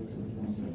164।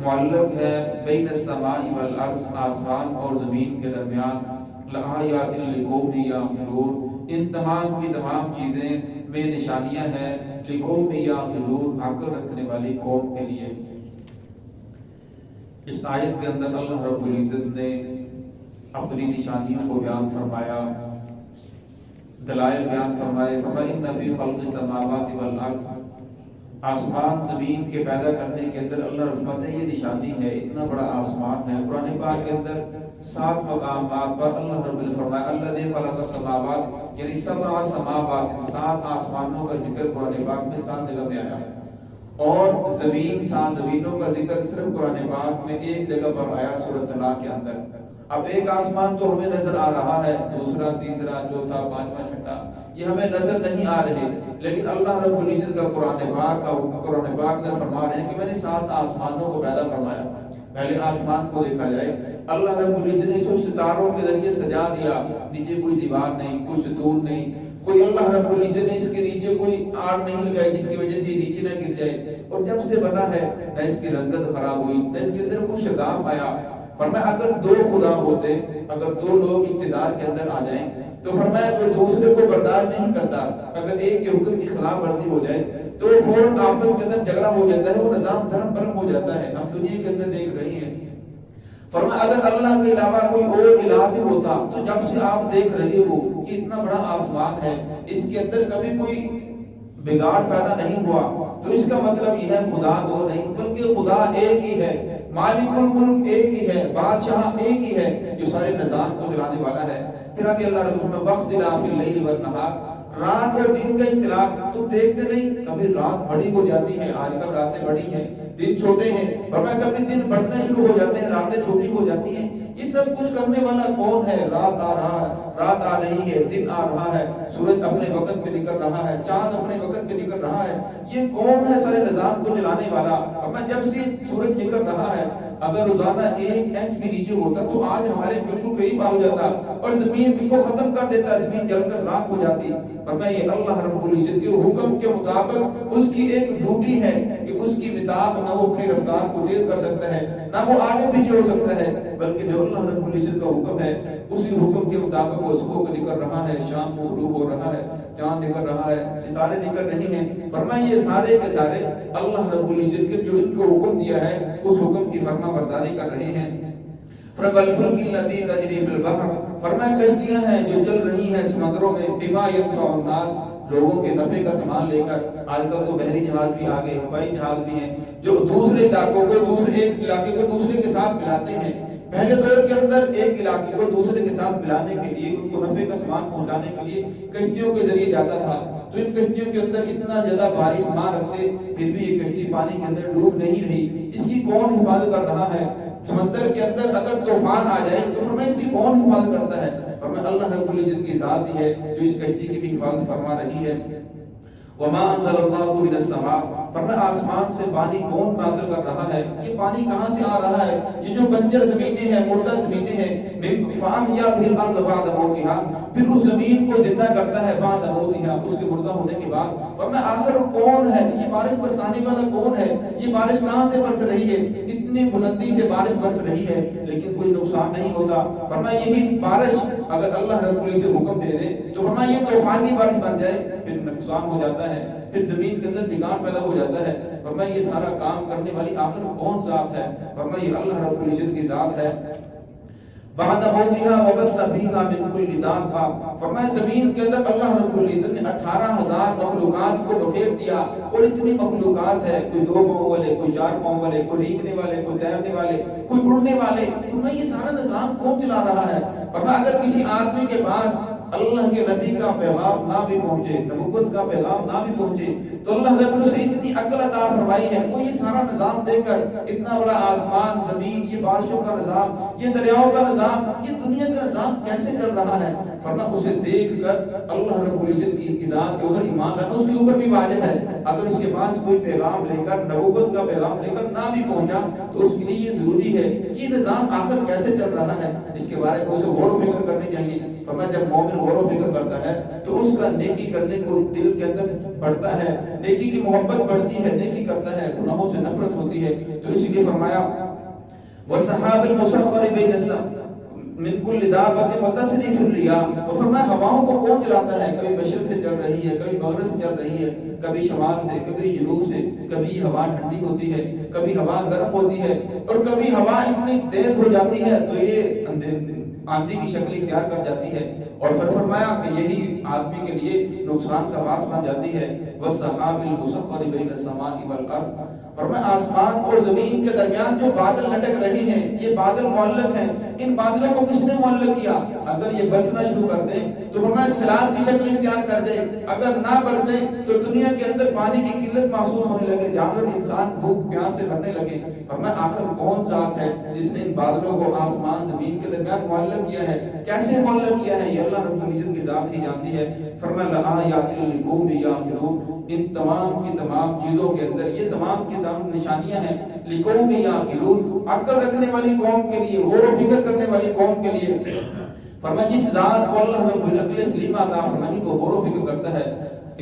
معلق ہے بین السماء والارض، آسمان اور زمین کے درمیان، لآیات لقوم یعقلون، ان تمام کی تمام چیزیں میں نشانیاں ہیں، لقوم یعقلون، عقل رکھنے والی قوم کے لیے۔ اس آیت کے اندر اللہ رب العزت نے اپنی نشانیوں کو بیان فرمایا، دلائل بیان فرمائے۔ فَإِنَّ فِي خَلْقِ السَّمَاوَاتِ وَالْأَرْضِ، آسمان زمین کے پیدا کرنے کے اندر اللہ رحمت ہے، یہ نشانی ہے، اتنا بڑا آسمان ہے۔ قرآن پاک کے اندر 7 مقامات پر اللہ رب نے فرمایا الذی خلق السماوات، یعنی 7 سماوات، 7 آسمانوں کا ذکر قرآن پاک میں 7 جگہ میں آیا، اور زمین 7 زمینوں کا ذکر صرف قرآن پاک میں ایک جگہ پر آیا، سورۃ طلاق کے اندر۔ اب ایک آسمان تو ہمیں نظر آ رہا ہے، دوسرا، تیسرا، چوتھا، پانچواں، چھٹا، یہ ہمیں نظر نہیں آ رہے، لیکن اللہ رب العزت کا قرآن پاک نے فرما رہے ہیں کہ میں نے 7 آسمانوں کو پیدا فرمایا۔ پہلے آسمان کو دیکھا جائے، اللہ رب العزت نے اسے ستاروں کے ذریعے سجا دیا، نیچے کوئی دیوار نہیں، کوئی ستون نہیں، کوئی اللہ رب العزت نے اس کے نیچے کوئی آڑ نہیں لگائی جس کی وجہ سے یہ نیچے نہ گر جائے، اور جب سے بنا ہے نہ اس کی رنگت خراب ہوئی، نہ اس کے اندر کوئی شگاف آیا۔ فرمایا اگر 2 خدا ہوتے، اگر 2 لوگ اقتدار کے اندر آ جائیں تو فرمایا کوئی دوسرے کو برداشت نہیں کرتا، اگر ایک کے حکم کی خلاف ورزی ہو جائے تو فوراً آپس کے اندر جھگڑا ہو جاتا ہے، وہ نظام دھرم برم ہو جاتا ہے، ہم دنیا کے اندر دیکھ رہے ہیں۔ فرمایا اگر اللہ کے علاوہ کوئی اور الہ بھی ہوتا تو جب سے آپ دیکھ رہے ہو کہ اتنا بڑا آسمان ہے، اس کے اندر کبھی کوئی بگاڑ پیدا نہیں ہوا، تو اس کا مطلب یہ ہے خدا 2 نہیں بلکہ خدا ایک ہی ہے، مالک الملک ایک ہی ہے، بادشاہ ایک ہی ہے جو سارے نظام کو چلانے والا ہے۔ پھر آگے اللہ رب العزت نے واختلاف اللیل والنہار، رات اور دن کا اختلاف تم دیکھتے نہیں، کبھی رات بڑی ہو جاتی ہے، آج کل راتیں بڑی ہیں، دن چھوٹے ہیں، ورنہ کبھی دن بڑھنے شروع ہو جاتے ہیں، راتیں چھوٹی ہو جاتی ہیں۔ یہ سب کچھ کرنے والا کون ہے؟ رات آ رہا ہے، رات آ رہی ہے، دن آ رہا ہے، سورج اپنے وقت پہ نکل رہا ہے، چاند اپنے وقت پہ نکل رہا ہے، یہ کون ہے سارے نظام کو چلانے والا؟ اب میں جب سے سورج نکل رہا ہے، اگر روزانہ 1 انچ بھی نیچے ہوتا تو آج ہمارے بالکل قریب آ جاتا، اور زمین کو ختم کر دیتا، زمین جل کر راکھ ہو جاتی۔ پر میں یہ اللہ رب العزت کے حکم کے مطابق اس کی ایک ڈیوٹی ہے کہ اس کی اطاعت، نہ وہ اپنی رفتار کو تیز کر سکتا ہے، نہ وہ آگے پیچھے ہو سکتا ہے، بلکہ جو اللہ رب العزت کا حکم ہے اسی حکم کے مطابق وہ صبح کو نکل رہا ہے، شام کو غروب ہو رہا ہے، چاند نکل رہا ہے، ستارے نکل رہے ہیں۔ فرمایا یہ سارے کے سارے اللہ رب العزت کے جو ان کو حکم دیا ہے اس حکم کی فرما برداری کر رہے ہیں۔ فَالْفُلْكِ الَّتِي تَجْرِي فِي الْبَحْرِ، فرمایا کشتیاں ہیں جو چل رہی ہیں سمندروں میں، بِمَا يَنْفَعُ النَّاسَ، لوگوں کے نفع کا سامان لے کر۔ آج کل تو بحری جہاز بھی آ گئے، ہوائی جہاز بھی ہیں جو دوسرے علاقوں کو، ایک علاقے کو دوسرے کے ساتھ ملاتے ہیں۔ پہلے دور کے اندر ایک علاقے کو دوسرے کے ساتھ ملانے کے لیے، ان کو نفع کا سامان پہنچانے کے لیے کشتیوں کے ذریعے جاتا تھا، تو ان کشتیوں کے اندر اتنا زیادہ بھاری سامان رکھتے، پھر بھی یہ کشتی پانی کے اندر ڈوب نہیں رہی۔ اس کی کون حفاظت کر رہا ہے؟ سمندر کے اندر اگر طوفان آ جائے تو فرمایا اس کی کون حفاظت کرتا ہے؟ فرمایا اللہ رب العزت کی ذات ہی ہے جو اس کشتی کی بھی حفاظت فرما رہی ہے۔ وما انزل اللہ من السماء، فرمایا آسمان سے پانی کون نازل کر رہا ہے؟ یہ پانی کہاں سے آ رہا ہے؟ یہ جو بنجر زمینیں ہیں، مردہ زمینیں ہیں، فاحیا بہ الارض بعد موتها، پھر اس زمین کو زندہ کرتا ہے بعد موتها، اس کے مردہ ہونے کے بعد۔ فرمایا آخر کون ہے یہ بارش برسانے والا؟ کون ہے یہ بارش؟ کہاں سے برس رہی ہے؟ اتنی بلندی سے بارش برس رہی ہے لیکن کوئی نقصان نہیں ہوتا۔ فرمایا یہی بارش اگر اللہ رب العزت سے حکم دے دے تو فرمایا یہ طوفانی بارش بن جائے، پھر نقصان ہو جاتا ہے، پھر زمین کے اندر بگاڑ پیدا ہو جاتا ہے۔ فرمایا یہ سارا کام کرنے والی آخر کون ذات ہے؟ فرمایا یہ اللہ رب العزت کی ذات ہے۔ بعد موتها وبث فيها من كل دابة، فرمایا زمین کے اندر اللہ رب العزت نے 18,000 مخلوقات کو بکھیر دیا، اور اتنی مخلوقات ہے، کوئی 2 پاؤں والے، کوئی 4 پاؤں والے، کوئی رینگنے والے، کوئی تیرنے والے، کوئی اڑنے والے۔ فرمایا یہ سارا نظام کون چلا رہا ہے؟ فرمایا اگر کسی آدمی کے پاس اللہ کے نبی کا پیغام نہ بھی پہنچے، نبوت کا پیغام نہ بھی پہنچے، تو اللہ رب العزت سے اتنی عقل عطا فرمائی ہے، وہ یہ سارا نظام دے کر، اتنا بڑا آسمان، زمین، یہ بارشوں کا نظام، یہ دریاؤں کا نظام، یہ دنیا کا نظام کیسے چل رہا ہے؟ فرمایا اسے دیکھ کر اللہ رب العزت کی ذات کے اوپر ایمان لانا اس کے اوپر بھی واجب ہے۔ اگر اس کے پاس کوئی پیغام لے کر، نبوت کا پیغام لے کر نہ بھی پہنچا تو اس کے لیے یہ ضروری ہے کہ یہ نظام آخر کیسے چل رہا ہے، اس کے بارے میں اسے غور و فکر کرنی چاہیے۔ فرمایا جب مومن غور و فکر کرتا ہے تو اس کا نیکی کرنے کو دل کے اندر بڑھتا ہے، نیکی کی محبت بڑھتی ہے، نیکی کرتا ہے، گناہوں سے نفرت ہوتی ہے۔ تو اسی لیے فرمایا وَالسَّحَابِ الْمُسَخَّرِ بَيْنَ مِنْ كُلِّ دَابَّةٍ وَتَصْرِيفِ الرِّيَاحِ۔ وہ فرمایا ہواؤں کو کون چلاتا ہے؟ کبھی مشرق سے چل رہی ہے، کبھی مغرب سے چل رہی ہے، کبھی شمال سے، کبھی جنوب سے، کبھی ہوا ٹھنڈی ہوتی ہے، کبھی ہوا گرم ہوتی ہے، اور کبھی ہوا اتنی تیز ہو جاتی ہے تو یہ آندھی کی شکل اختیار کر جاتی ہے، اور پھر فرمایا کہ یہی آدمی کے لیے نقصان کا باعث بن جاتی ہے۔ وَالسَّحَابِ الْمُسَخَّرِ بَيْنَ السَّمَاءِ وَالْأَرْضِ۔ فرمایا آسمان اور زمین کے درمیان جو بادل لٹک رہے ہیں، یہ بادل معلق ہیں، ان بادلوں کو کس نے معلق کیا؟ اگر یہ برسنا شروع کر دیں تو فرمایا سیلاب کی شکل اختیار کر دیں، اگر نہ برسیں تو دنیا کے اندر پانی کی قلت محسوس ہونے لگے، جانور انسان بھوک پیاس سے مرنے لگے۔ فرمایا آخر کون ذات ہے جس نے ان بادلوں کو آسمان زمین کے درمیان معلق کیا ہے؟ کیسے معلق کیا ہے؟ یہ اللہ رب العزت کی ذات ہی جانتی ہے۔ فرمایا لآیات لقوم یعقلون، ان تمام کی تمام چیزوں کے اندر یہ تمام کی تمام نشانیاں ہیں لقوم یعقلون، عقل رکھنے والی قوم کے لیے، غور و فکر کرنے والی قوم کے لیے۔ فرمایا جس ذات کو اللہ رب العقل سلیمہ عطا فرمائی وہ غور و فکر کرتا ہے۔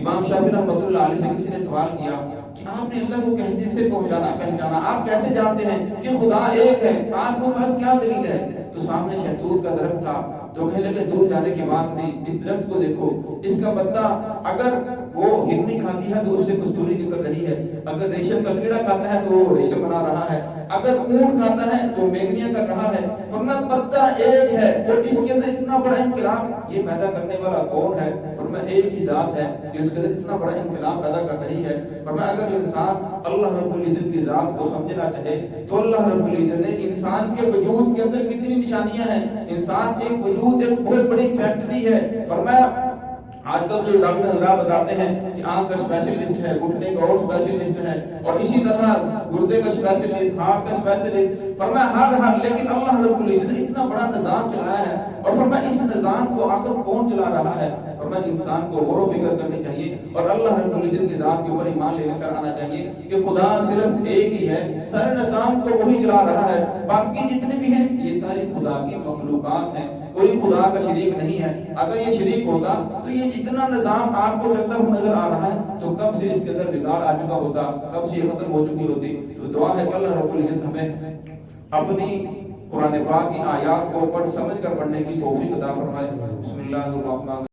امام شافعی رحمۃ اللہ علیہ سے کسی نے سوال کیا کہ آپ نے اللہ کو کہنے سے پہچانا، آپ کیسے جانتے ہیں کہ خدا ایک ہے؟ آپ کو پاس کیا دلیل ہے؟ تو سامنے شہتور کا درخت تھا، تو کہنے لگے دور جانے کی بات نہیں، اس درخت کو دیکھو، اس کا پتا اگر وہ ہرنی کھاتی ہے تو اس سے کستوری نکل رہی ہے، اگر ریشم کا کیڑا کھاتا ہے تو وہ ریشم بنا رہا ہے، اگر اونٹ کھاتا ہے تو مینگنیاں کر رہا ہے۔ فرمایا پتا ایک ہے اور اس کے اندر اتنا بڑا انقلاب یہ پیدا کرنے والا کون ہے؟ فرمایا ایک ہی ذات ہے جو اس کے اندر اتنا بڑا انقلاب پیدا کر رہی ہے۔ فرمایا اگر انسان اللہ رب العزت کی ذات کو سمجھنا چاہے تو اللہ رب العزت نے انسان کے وجود کے اندر کتنی نشانیاں ہیں۔ انسان ایک وجود ایک بہت بڑی فیکٹری ہے۔ فرمایا آج کل جو ڈاکٹر حضرات بتاتے ہیں کہ آنکھ کا اسپیشلسٹ ہے، گھٹنے کا اور اسپیشلسٹ ہے، اور اسی طرح گردے کا اسپیشلسٹ، ہارٹ کا اسپیشلسٹ، فرمایا ہر لیکن اللہ رب العزت نے اتنا بڑا نظام چلایا ہے، اور فرمایا اس نظام کو آخر کون چلا رہا ہے؟ فرمایا انسان کو غور و فکر کرنی چاہیے اور اللہ رب العزت کی ذات کے اوپر ایمان لے کر آنا چاہیے کہ خدا صرف ایک ہی ہے، سارے نظام کو وہی چلا رہا ہے، باقی جتنے بھی ہیں یہ ساری خدا کی مخلوقات ہیں، کوئی خدا کا شریک نہیں ہے۔ اگر یہ شریک ہوتا تو یہ جتنا نظام آپ کو چلتا ہوا نظر آ رہا ہے تو کب سے اس کے اندر بگاڑ آ چکا ہوتا، کب سے یہ ختم ہو چکی ہوتی۔ تو دعا ہے کہ اللہ رب العزت ہمیں اپنی قرآن پاک کی آیات کو پڑھ سمجھ کر پڑھنے کی توفیق عطا فرمائے۔ بسم اللہ الرحمن